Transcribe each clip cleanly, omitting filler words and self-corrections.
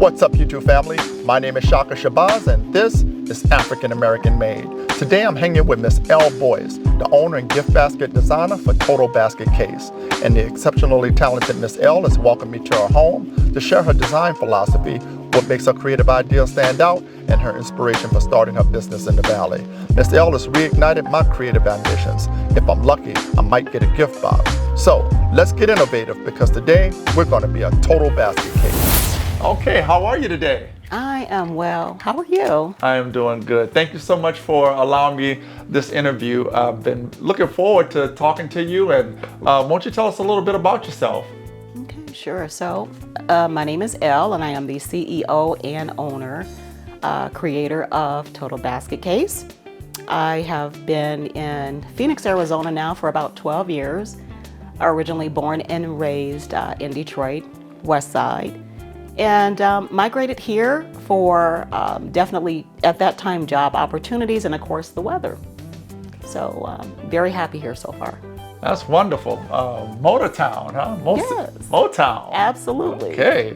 What's up, YouTube family? My name is Shaka and this is African-American-Made. Today I'm hanging with Miss Elle Boyce, the owner and gift basket designer for Total Basket Kase. And the exceptionally talented Miss Elle has welcomed me to her home to share her design philosophy, what makes her creative ideas stand out, and her inspiration for starting her business in the Valley. Miss Elle has reignited my creative ambitions. If I'm lucky, I might get a gift box. So let's get innovative because today we're going to be a Total Basket Kase. Okay, how are you today? I am well. How are you? I am doing good. Thank you so much for allowing me this interview. I've been looking forward to talking to you, and won't you tell us a little bit about yourself? Okay, sure. So my name is Elle, and I am the CEO and owner, creator of Total Basket Kase. I have been in Phoenix, Arizona now for about 12 years. Originally born and raised in Detroit, West Side. And migrated here for definitely, at that time, job opportunities and, of course, the weather. So very happy here so far. That's wonderful. Motortown, huh? Yes. Motown. Absolutely. Okay.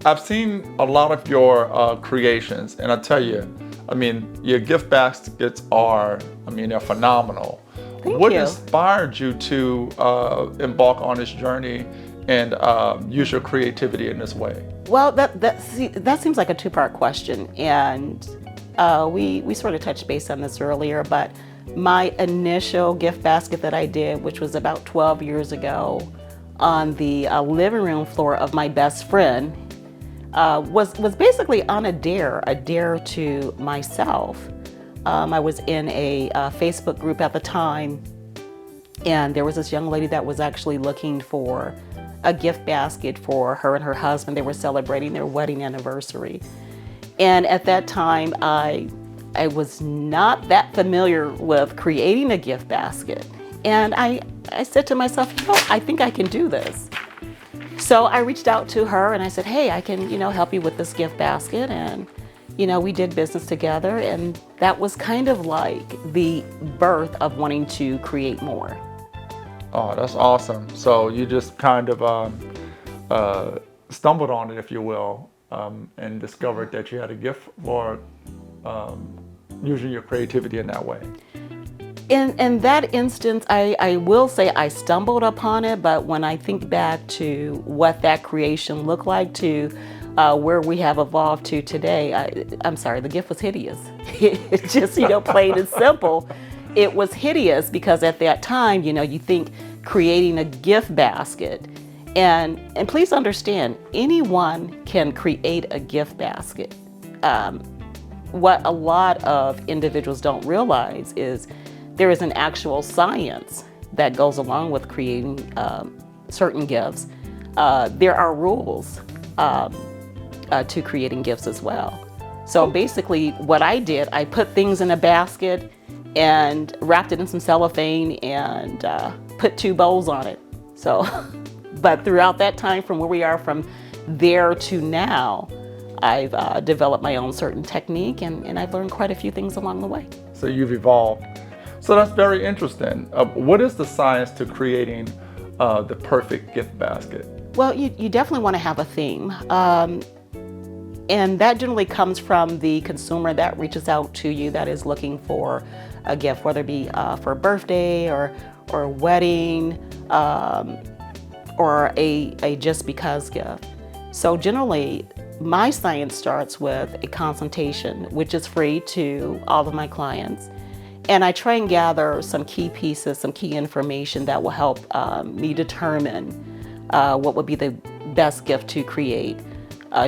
I've seen a lot of your creations, and I tell you, I mean, your gift baskets are, they're phenomenal. Thank What you. inspired you to embark on this journey and use your creativity in this way? Well, that seems like a two-part question, and we sort of touched base on this earlier, but my initial gift basket that I did, which was about 12 years ago, on the living room floor of my best friend, was basically on a dare to myself. I was in a Facebook group at the time, and there was this young lady that was actually looking for a gift basket for her and her husband. They were celebrating their wedding anniversary. And at that time, I was not that familiar with creating a gift basket. And I said to myself, I think I can do this. So I reached out to her and I said, hey, I can, help you with this gift basket. And, we did business together. And that was kind of like the birth of wanting to create more. Oh, that's awesome. So you just kind of stumbled on it, if you will, and discovered that you had a gift for using your creativity in that way. In that instance, I will say I stumbled upon it, but when I think back to what that creation looked like to where we have evolved to today, I'm sorry, the gift was hideous. It's just, plain and simple. It was hideous because at that time, you think creating a gift basket, and please understand, anyone can create a gift basket. What a lot of individuals don't realize is there is an actual science that goes along with creating certain gifts. There are rules to creating gifts as well. So basically what I did, I put things in a basket and wrapped it in some cellophane and put 2 bows on it. So, but throughout that time, from where we are from there to now, I've developed my own certain technique and I've learned quite a few things along the way. So you've evolved. So that's very interesting. What is the science to creating the perfect gift basket? Well, you definitely want to have a theme. And that generally comes from the consumer that reaches out to you that is looking for a gift, whether it be for a birthday or a wedding or a just because gift. So generally, my science starts with a consultation, which is free to all of my clients. And I try and gather some key pieces, some key information that will help me determine what would be the best gift to create.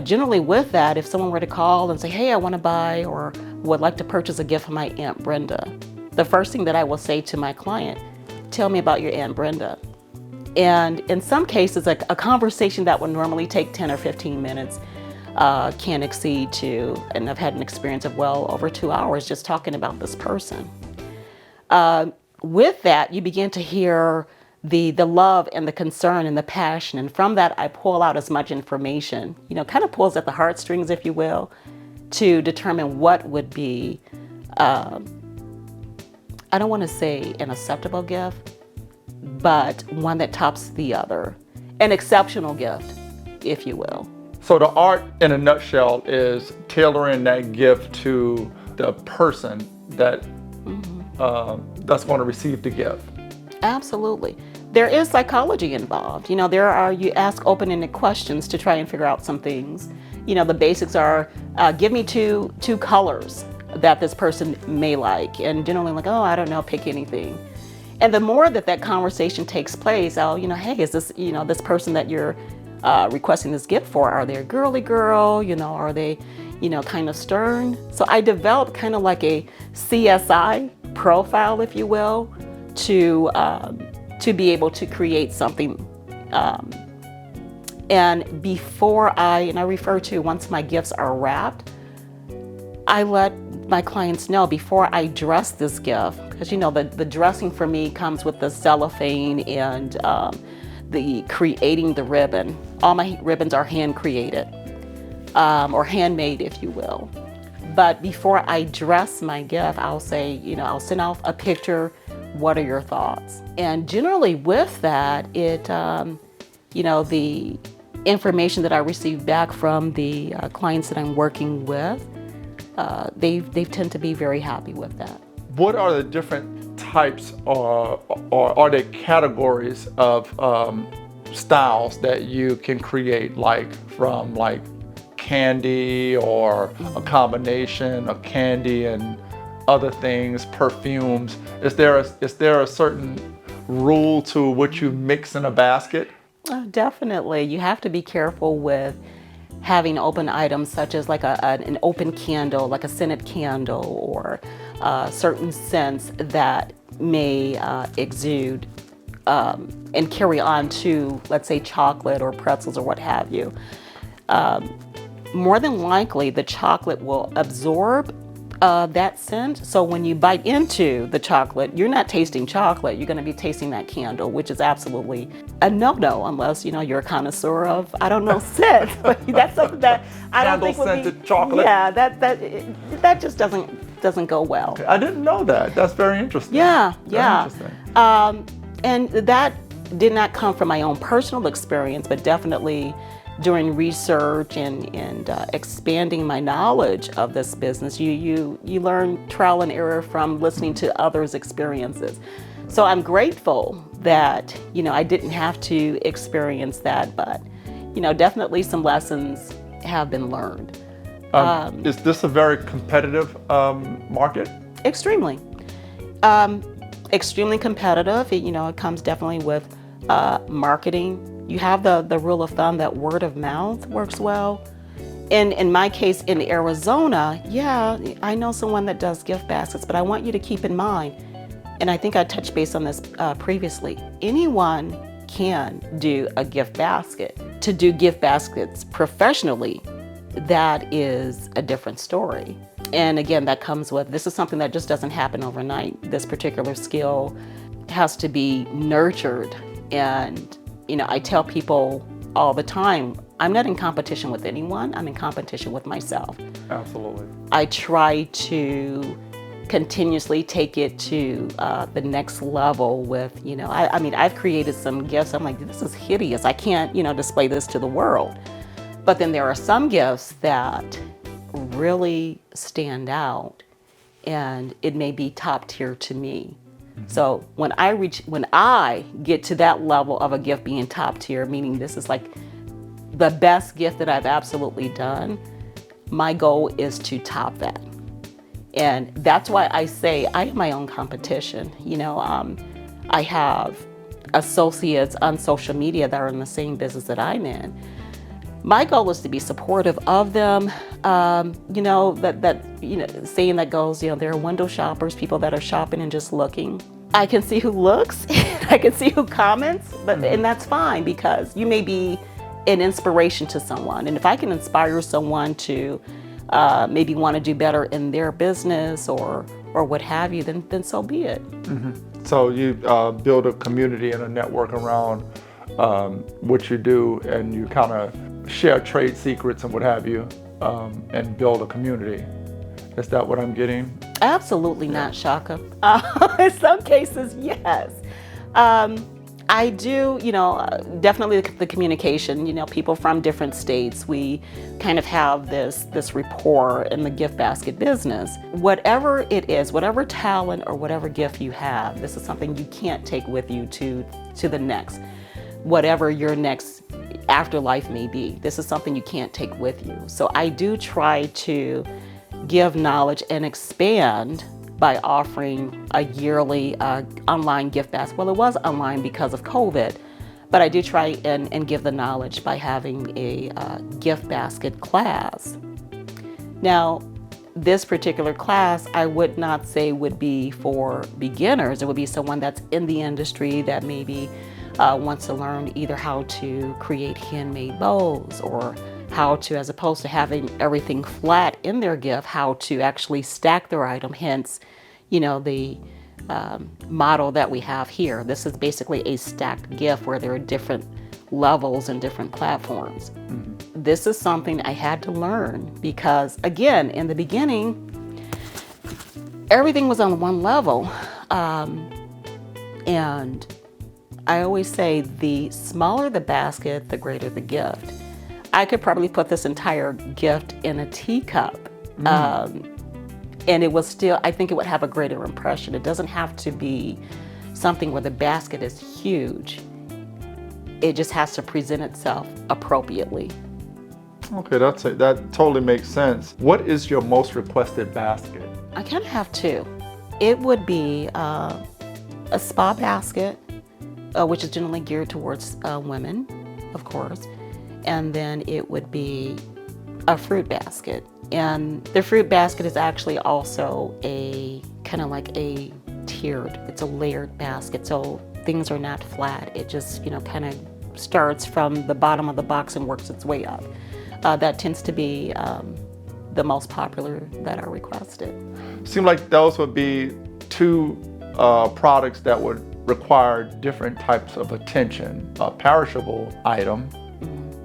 Generally with that, if someone were to call and say, hey, I want to buy or would like to purchase a gift for my Aunt Brenda, the first thing that I will say to my client, tell me about your Aunt Brenda. And in some cases, a conversation that would normally take 10 or 15 minutes can exceed to, and I've had an experience of well over 2 hours just talking about this person. With that, you begin to hear the love and the concern and the passion. And from that, I pull out as much information, kind of pulls at the heartstrings, if you will, to determine what would be, I don't want to say an acceptable gift, but one that tops the other. An exceptional gift, if you will. So the art, in a nutshell, is tailoring that gift to the person that that's going to receive the gift. Absolutely. There is psychology involved. You know, you ask open-ended questions to try and figure out some things. You know, the basics are, give me two colors that this person may like. And generally like, oh, I don't know, pick anything. And the more that conversation takes place, hey, is this, this person that you're requesting this gift for, are they a girly girl? Are they, kind of stern? So I developed kind of like a CSI profile, if you will, to be able to create something. And before I refer to once my gifts are wrapped, I let my clients know before I dress this gift, because the dressing for me comes with the cellophane and the creating the ribbon. All my ribbons are hand created or handmade, if you will. But before I dress my gift, I'll say, I'll send out a picture. What are your thoughts? And generally with that, it, the information that I receive back from the clients that I'm working with, they tend to be very happy with that. What are the different types or are there categories of styles that you can create, like from like candy or a combination of candy and other things, perfumes? Is there a certain rule to what you mix in a basket? Oh, definitely. You have to be careful with having open items such as like an open candle, like a scented candle, or certain scents that may exude and carry on to, let's say, chocolate or pretzels or what have you. More than likely, the chocolate will absorb that scent. So when you bite into the chocolate, you're not tasting chocolate. You're going to be tasting that candle, which is absolutely a no-no unless you're a connoisseur of, I don't know, scent. But that's something that I don't think would be. Candle-scented chocolate. Yeah, that just doesn't go well. Okay, I didn't know that. That's very interesting. Yeah. Very interesting. And that did not come from my own personal experience, but definitely during research and expanding my knowledge of this business, you learn trial and error from listening to others' experiences. So I'm grateful that, I didn't have to experience that, but, definitely some lessons have been learned. Is this a very competitive market? Extremely. Extremely competitive. It comes definitely with marketing. You have the rule of thumb that word of mouth works well. In my case, in Arizona, yeah, I know someone that does gift baskets, but I want you to keep in mind, and I think I touched base on this previously, anyone can do a gift basket. To do gift baskets professionally, that is a different story. And again, that comes with, this is something that just doesn't happen overnight. This particular skill has to be nurtured. And, I tell people all the time, I'm not in competition with anyone. I'm in competition with myself. Absolutely. I try to continuously take it to the next level with, I've created some gifts. I'm like, this is hideous. I can't, display this to the world. But then there are some gifts that really stand out, and it may be top tier to me. Mm-hmm. So when I get to that level of a gift being top tier, meaning this is like the best gift that I've absolutely done, my goal is to top that. And that's why I say I am my own competition. I have associates on social media that are in the same business that I'm in. My goal is to be supportive of them. Saying that goes, there are window shoppers, people that are shopping and just looking. I can see who looks, I can see who comments, and that's fine, because you may be an inspiration to someone. And if I can inspire someone to maybe want to do better in their business or what have you, then so be it. Mm-hmm. So you build a community and a network around what you do, and you kind of share trade secrets and what have you, and build a community. Is that what I'm getting? Absolutely not, Shaka. In some cases, yes. I do, definitely the communication, people from different states, we kind of have this rapport in the gift basket business. Whatever it is, whatever talent or whatever gift you have, this is something you can't take with you to the next, whatever your next afterlife may be. This is something you can't take with you. So I do try to give knowledge and expand by offering a yearly online gift basket. Well, it was online because of COVID, but I do try and give the knowledge by having a gift basket class. Now, this particular class, I would not say would be for beginners. It would be someone that's in the industry that maybe wants to learn either how to create handmade bows, or how to, as opposed to having everything flat in their gift, how to actually stack their item, hence, the model that we have here. This is basically a stacked gift where there are different levels and different platforms. Mm-hmm. This is something I had to learn because, again, in the beginning, everything was on one level. And I always say the smaller the basket, the greater the gift. I could probably put this entire gift in a teacup. And it was still, I think it would have a greater impression. It doesn't have to be something where the basket is huge. It just has to present itself appropriately. Okay, that totally makes sense. What is your most requested basket? I kind of have two. It would be a spa basket, which is generally geared towards women, of course. And then it would be a fruit basket. And the fruit basket is actually also a kind of like a tiered, it's a layered basket. So things are not flat. It just, kind of starts from the bottom of the box and works its way up. That tends to be the most popular that are requested. Seem like those would be two products that would require different types of attention. A perishable item,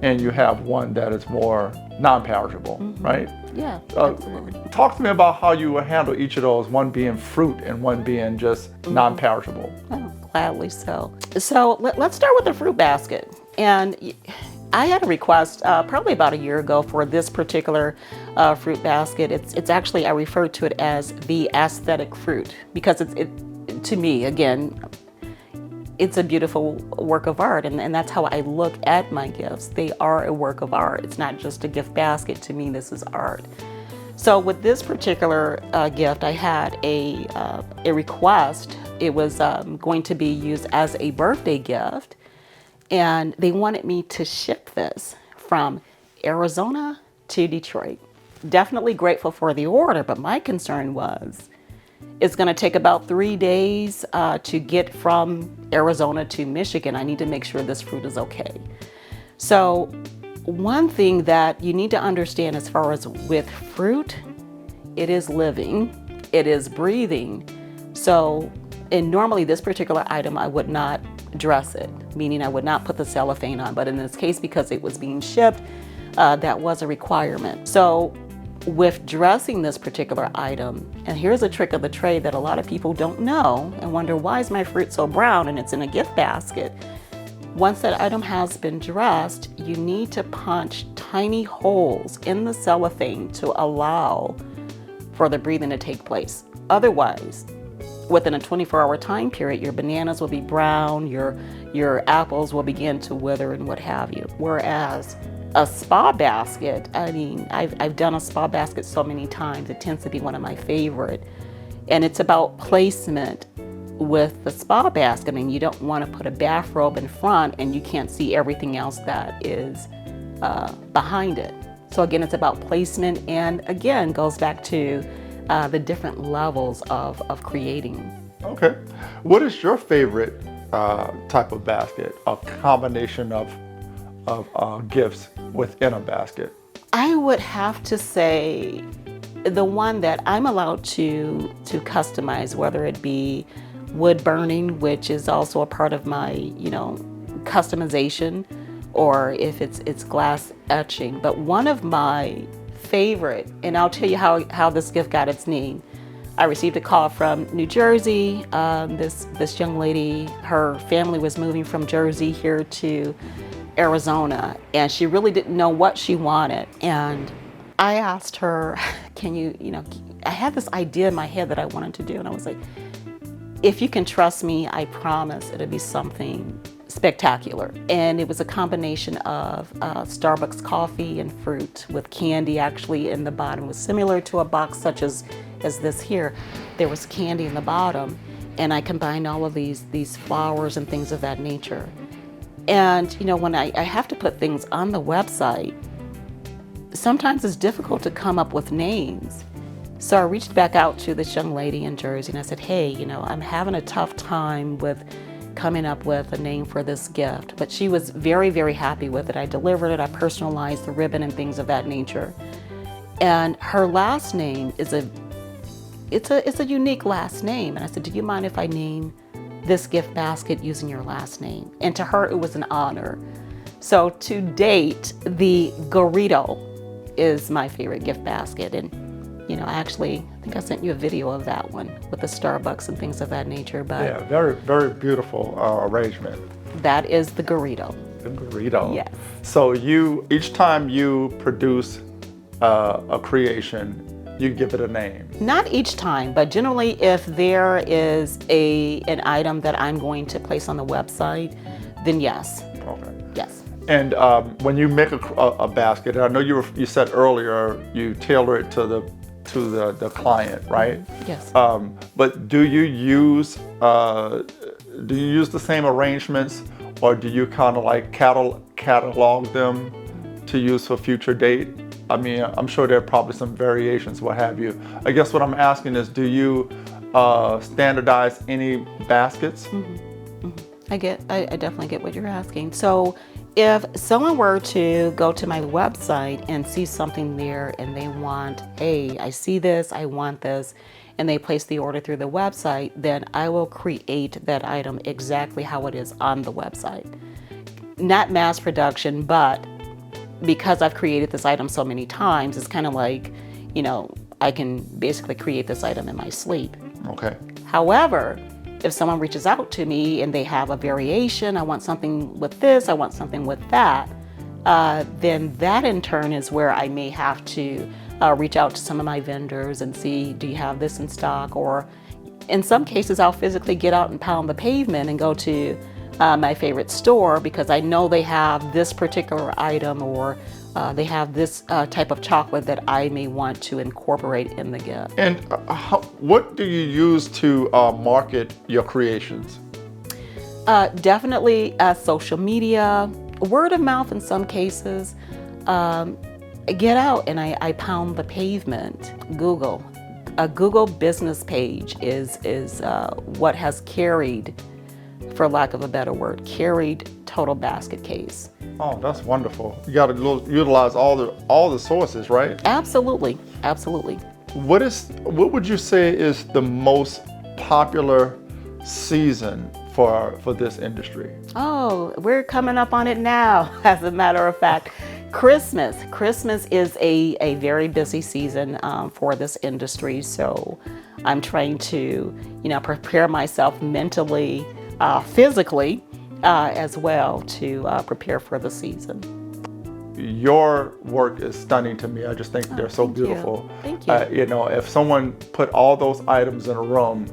and you have one that is more non-perishable, right? Yeah, absolutely. Talk to me about how you would handle each of those, one being fruit and one being just non-perishable. Oh, gladly so. So let's start with the fruit basket. And I had a request probably about a year ago for this particular fruit basket. It's actually, I refer to it as the aesthetic fruit because it to me, again, it's a beautiful work of art, and that's how I look at my gifts. They are a work of art. It's not just a gift basket. To me, this is art. So with this particular gift, I had a request. It was going to be used as a birthday gift, and they wanted me to ship this from Arizona to Detroit. Definitely grateful for the order, but my concern was it's going to take about 3 days to get from Arizona to Michigan. I need to make sure this fruit is okay. So one thing that you need to understand as far as with fruit, it is living, it is breathing. So, and normally this particular item, I would not dress it, meaning I would not put the cellophane on. But in this case, because it was being shipped, that was a requirement. So with dressing this particular item, and here's a trick of the trade that a lot of people don't know and wonder, why is my fruit so brown and it's in a gift basket? Once that item has been dressed, you need to punch tiny holes in the cellophane to allow for the breathing to take place. Otherwise, within a 24-hour time period, your bananas will be brown, your apples will begin to wither and what have you. Whereas a spa basket, I mean, I've done a spa basket so many times, it tends to be one of my favorite. And it's about placement with the spa basket. I mean, you don't want to put a bathrobe in front and you can't see everything else that is behind it. So again, it's about placement, and again, goes back to the different levels of creating. Okay. What is your favorite type of basket? A combination of gifts within a basket? I would have to say the one that I'm allowed to customize, whether it be wood burning, which is also a part of my, customization, or if it's glass etching. But one of my favorite, and I'll tell you how this gift got its name. I received a call from New Jersey. This young lady, her family was moving from Jersey here to Arizona, and she really didn't know what she wanted. And I asked her, can you, I had this idea in my head that I wanted to do, and I was like, if you can trust me, I promise it'll be something spectacular. And it was a combination of Starbucks coffee and fruit with candy actually in the bottom. It was similar to a box such as this here. There was candy in the bottom, and I combined all of these flowers and things of that nature. And when I have to put things on the website, sometimes it's difficult to come up with names. So I reached back out to this young lady in Jersey and I said, hey, I'm having a tough time with coming up with a name for this gift. But she was very, very happy with it. I delivered it, I personalized the ribbon and things of that nature. And her last name is a unique last name. And I said, do you mind if I name this gift basket using your last name? And to her, it was an honor. So to date, the Gorrito is my favorite gift basket. And I think I sent you a video of that one with the Starbucks and things of that nature. But yeah, very, very beautiful arrangement. That is the Gorrito. The Gorrito. Yes. So each time you produce a creation, you give it a name. Not each time, but generally if there is an item that I'm going to place on the website, then yes. Okay. Yes. And when you make a basket, and I know you said earlier you tailor it to the client, right? Yes. But do you use the same arrangements, or do you kind of like catalog them to use for future date? I mean, I'm sure there are probably some variations, what have you. I guess what I'm asking is, do you standardize any baskets? Mm-hmm. Mm-hmm. I definitely get what you're asking. So if someone were to go to my website and see something there and they want, hey, I see this, I want this, and they place the order through the website, then I will create that item exactly how it is on the website. Not mass production, but because I've created this item so many times, it's kind of like, I can basically create this item in my sleep. Okay. However, if someone reaches out to me and they have a variation, I want something with this, I want something with that, then that in turn is where I may have to reach out to some of my vendors and see, do you have this in stock? Or in some cases, I'll physically get out and pound the pavement and go to my favorite store because I know they have this particular item, or they have this type of chocolate that I may want to incorporate in the gift. And what do you use to market your creations? Definitely social media, word of mouth in some cases. I get out and I pound the pavement. Google. A Google business page is what has carried, for lack of a better word, carried Total Basket Kase. Oh, that's wonderful. You got to utilize all the sources, right? Absolutely, absolutely. What would you say is the most popular season for this industry? Oh, we're coming up on it now, as a matter of fact. Christmas is a very busy season for this industry. So I'm trying to, prepare myself mentally, physically, as well to prepare for the season. Your work is stunning to me. I just think they're so beautiful. Thank you. If someone put all those items in a room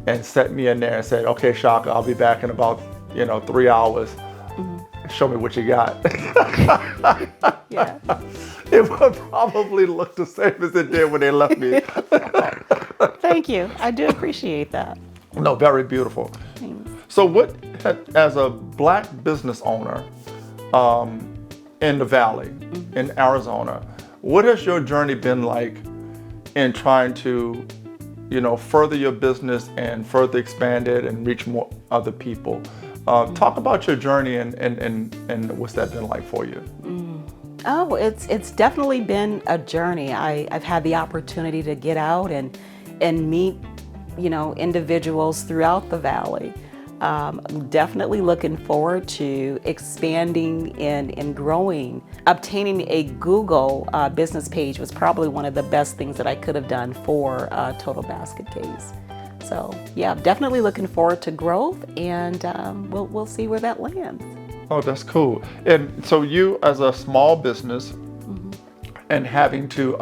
and set me in there and said, okay, Shaka, I'll be back in about 3 hours. Mm-hmm. Show me what you got. Yeah. It would probably look the same as it did when they left me. Thank you. I do appreciate that. No, very beautiful. Thanks. So what, as a Black business owner in the Valley, mm-hmm. in Arizona, what has your journey been like in trying to, further your business and further expand it and reach more other people? Talk about your journey and what's that been like for you? Oh, it's definitely been a journey. I've had the opportunity to get out and meet, individuals throughout the Valley. Definitely looking forward to expanding and growing. Obtaining a Google business page was probably one of the best things that I could have done for Total Basket Kase. So yeah, definitely looking forward to growth, and we'll see where that lands. Oh, that's cool. And so you, as a small business, and having to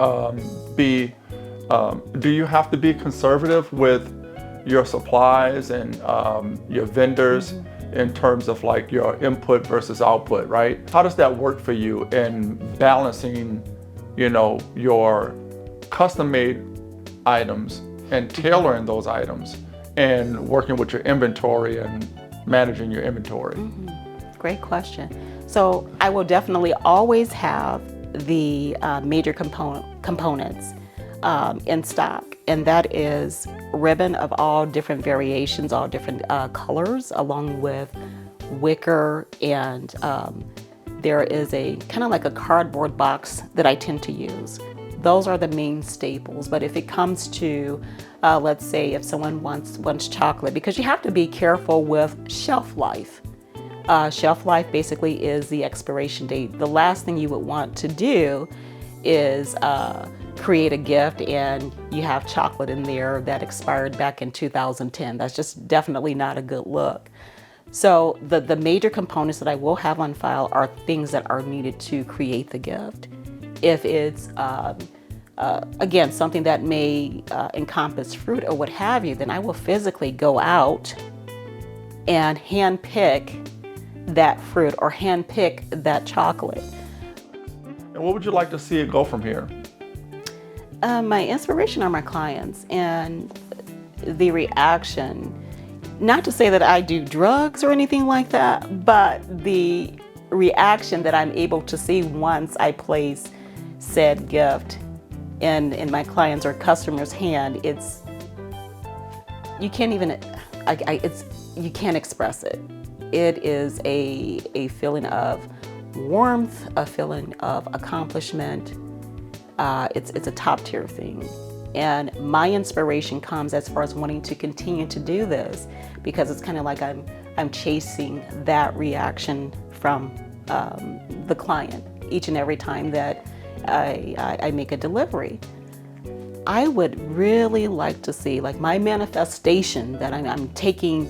do you have to be conservative with your supplies and your vendors in terms of like your input versus output, right? How does that work for you in balancing, your custom-made items and tailoring those items and working with your inventory and managing your inventory? Great question. So I will definitely always have the major components in stock, and that is ribbon of all different variations, all different colors, along with wicker, and there is a kind of like a cardboard box that I tend to use. Those are the main staples. But if it comes to, let's say if someone wants chocolate, because you have to be careful with shelf life. Shelf life basically is the expiration date. The last thing you would want to do is create a gift and you have chocolate in there that expired back in 2010. That's just definitely not a good look. So the major components that I will have on file are things that are needed to create the gift. If it's, again, something that may encompass fruit or what have you, then I will physically go out and hand pick that fruit or hand pick that chocolate. And what would you like to see it go from here? My inspiration are my clients and the reaction. Not to say that I do drugs or anything like that, but the reaction that I'm able to see once I place said gift in my clients' or customers' hand, it's, you can't even, you can't express it. It is a feeling of warmth, a feeling of accomplishment. It's a top tier thing. And my inspiration comes as far as wanting to continue to do this, because it's kind of like I'm chasing that reaction from the client each and every time that I make a delivery. I would really like to see, like, my manifestation that I'm taking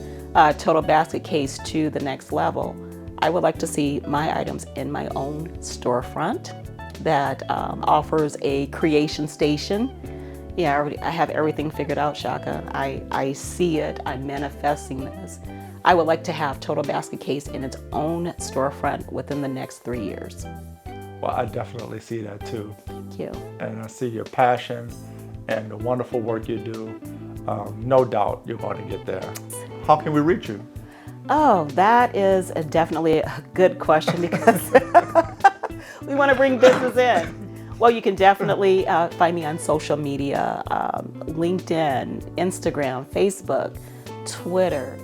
Total Basket Kase to the next level. I would like to see my items in my own storefront that offers a creation station. Yeah, I have everything figured out, Shaka. I see it, I'm manifesting this. I would like to have Total Basket Kase in its own storefront within the next 3 years. Well, I definitely see that too. Thank you. And I see your passion and the wonderful work you do. No doubt you're going to get there. How can we reach you? Oh, that is definitely a good question, because we want to bring business in. Well, you can definitely find me on social media, LinkedIn, Instagram, Facebook, Twitter,